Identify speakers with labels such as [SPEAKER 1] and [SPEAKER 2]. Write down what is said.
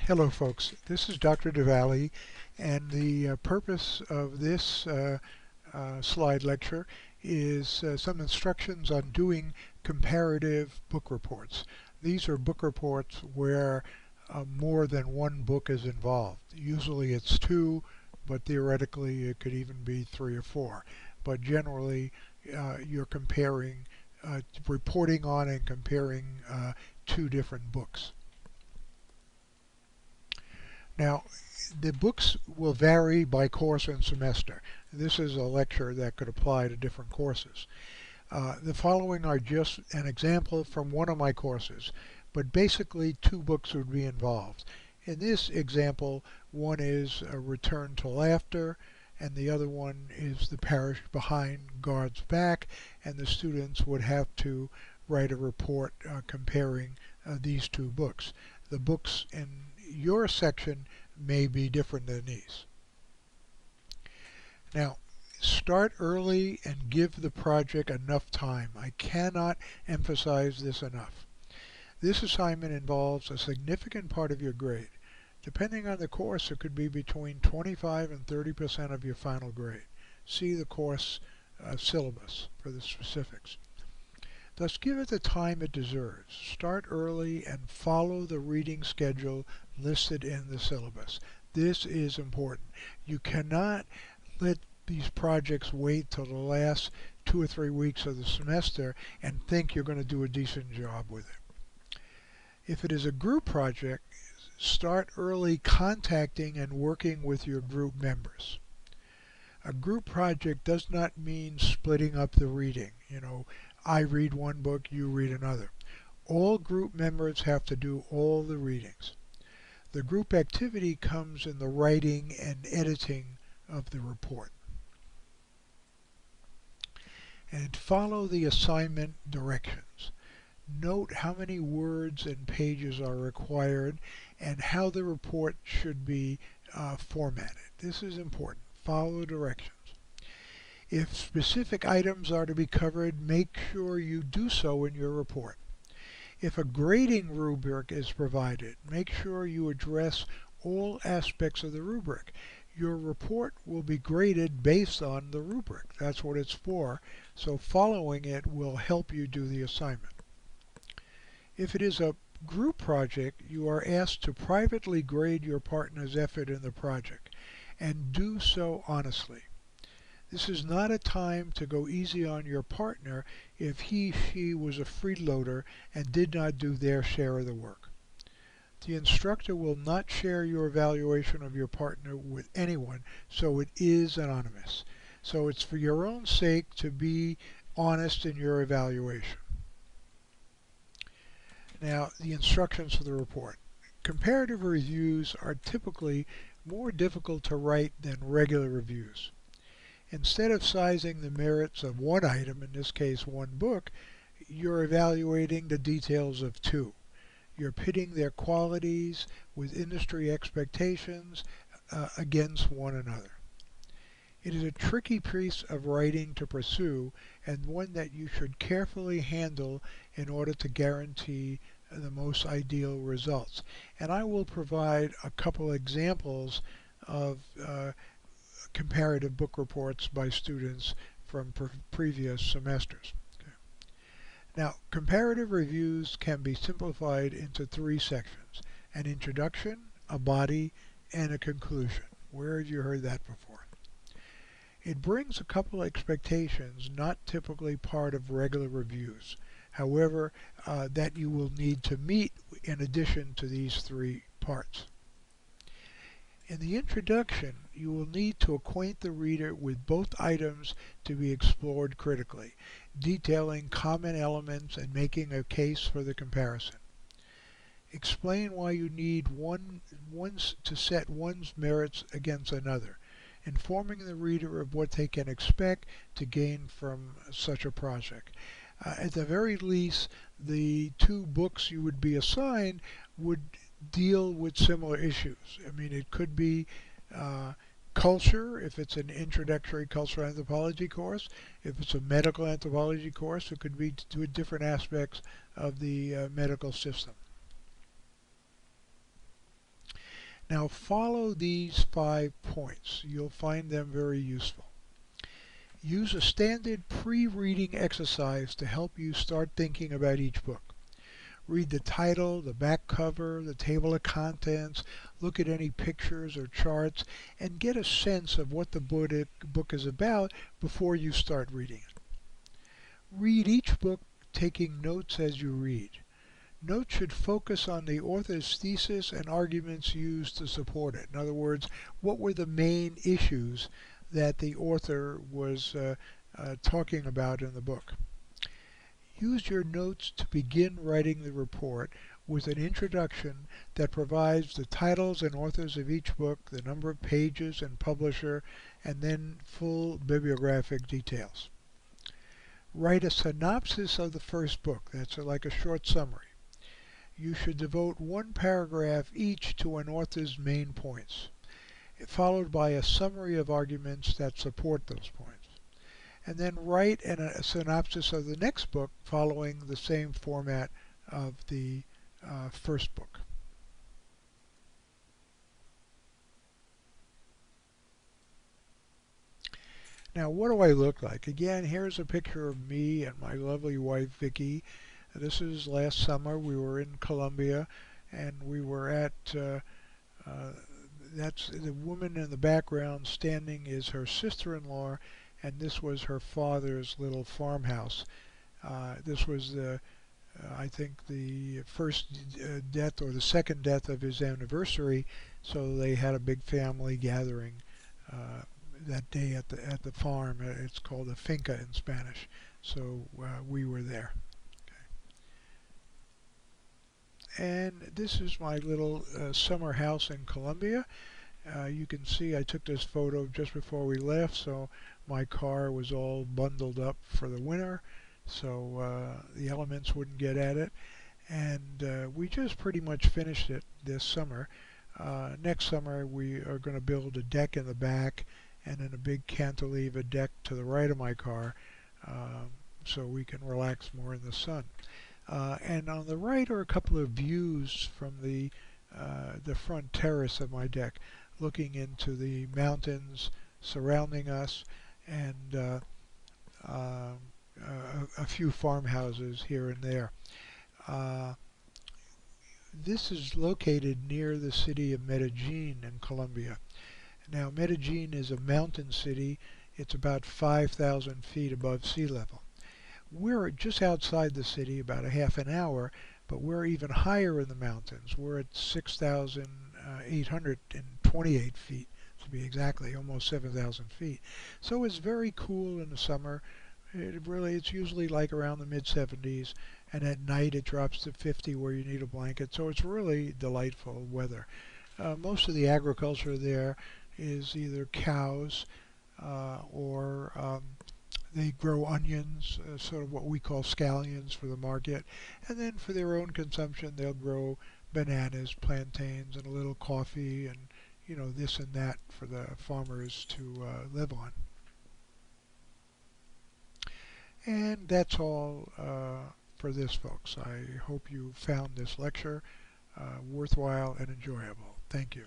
[SPEAKER 1] Hello folks, this is Dr. DeValley, and the purpose of this slide lecture is some instructions on doing comparative book reports. These are book reports where more than one book is involved. Usually it's two, but theoretically it could even be three or four. But generally you're comparing, reporting on and comparing two different books. Now, the books will vary by course and semester. This is a lecture that could apply to different courses. The following are just an example from one of my courses, but basically two books would be involved. In this example, one is a Return to Laughter, and the other one is The Parish Behind Guard's Back, and the students would have to write a report comparing these two books. The books in your section may be different than these. Now, start early and give the project enough time. I cannot emphasize this enough. This assignment involves a significant part of your grade. Depending on the course, it could be between 25 and 30% of your final grade. See the course syllabus for the specifics. Thus, give it the time it deserves. Start early and follow the reading schedule listed in the syllabus. This is important. You cannot let these projects wait till the last 2 or 3 weeks of the semester and think you're going to do a decent job with it. If it is a group project, start early contacting and working with your group members. A group project does not mean splitting up the reading. I read one book, you read another. All group members have to do all the readings. The group activity comes in the writing and editing of the report. And follow the assignment directions. Note how many words and pages are required and how the report should be formatted. This is important. Follow directions. If specific items are to be covered, make sure you do so in your report. If a grading rubric is provided, make sure you address all aspects of the rubric. Your report will be graded based on the rubric. That's what it's for, so following it will help you do the assignment. If it is a group project, you are asked to privately grade your partner's effort in the project, and do so honestly. This is not a time to go easy on your partner if she was a freeloader and did not do their share of the work. The instructor will not share your evaluation of your partner with anyone, so it is anonymous. So it's for your own sake to be honest in your evaluation. Now, the instructions for the report. Comparative reviews are typically more difficult to write than regular reviews. Instead of sizing the merits of one item, in this case one book, you're evaluating the details of two. You're pitting their qualities with industry expectations against one another. It is a tricky piece of writing to pursue, and one that you should carefully handle in order to guarantee the most ideal results. And I will provide a couple examples of comparative book reports by students from previous semesters. Okay. Now, comparative reviews can be simplified into three sections: an introduction, a body, and a conclusion. Where have you heard that before? It brings a couple of expectations not typically part of regular reviews, however, that you will need to meet in addition to these three parts. In the introduction, you will need to acquaint the reader with both items to be explored critically, detailing common elements and making a case for the comparison. Explain why you need to set one's merits against another, informing the reader of what they can expect to gain from such a project. At the very least, the two books you would be assigned would deal with similar issues. I mean, it could be culture, if it's an introductory cultural anthropology course. If it's a medical anthropology course, it could be to do with different aspects of the medical system. Now follow these 5 points. You'll find them very useful. Use a standard pre-reading exercise to help you start thinking about each book. Read the title, the back cover, the table of contents, look at any pictures or charts, and get a sense of what the book is about before you start reading it. Read each book taking notes as you read. Notes should focus on the author's thesis and arguments used to support it. In other words, what were the main issues that the author was talking about in the book. Use your notes to begin writing the report with an introduction that provides the titles and authors of each book, the number of pages and publisher, and then full bibliographic details. Write a synopsis of the first book. That's like a short summary. You should devote 1 paragraph each to an author's main points, followed by a summary of arguments that support those points. And then write a synopsis of the next book following the same format of the first book. Now, what do I look like? Again, here's a picture of me and my lovely wife, Vicki. This is last summer. We were in Colombia, and we were at, that's the woman in the background standing is her sister-in-law, and this was her father's little farmhouse. This was I think the first death or the second death of his anniversary, so they had a big family gathering that day at the farm. It's called a finca in Spanish. So we were there. Okay. And this is my little summer house in Colombia. You can see I took this photo just before we left, so my car was all bundled up for the winter, so the elements wouldn't get at it. And we just pretty much finished it this summer. Next summer we are going to build a deck in the back and then a big cantilever deck to the right of my car, so we can relax more in the sun. And on the right are a couple of views from the front terrace of my deck, looking into the mountains surrounding us, and a few farmhouses here and there. This is located near the city of Medellin in Colombia. Now, Medellin is a mountain city. It's about 5,000 feet above sea level. We're just outside the city, about a half an hour, but we're even higher in the mountains. We're at 6,828 feet, to be exactly, almost 7,000 feet. So it's very cool in the summer. It's usually like around the mid-70s, and at night it drops to 50 where you need a blanket. So it's really delightful weather. Most of the agriculture there is either cows or they grow onions, sort of what we call scallions for the market, and then for their own consumption they'll grow bananas, plantains, and a little coffee, and this and that for the farmers to live on. And that's all for this, folks. I hope you found this lecture worthwhile and enjoyable. Thank you.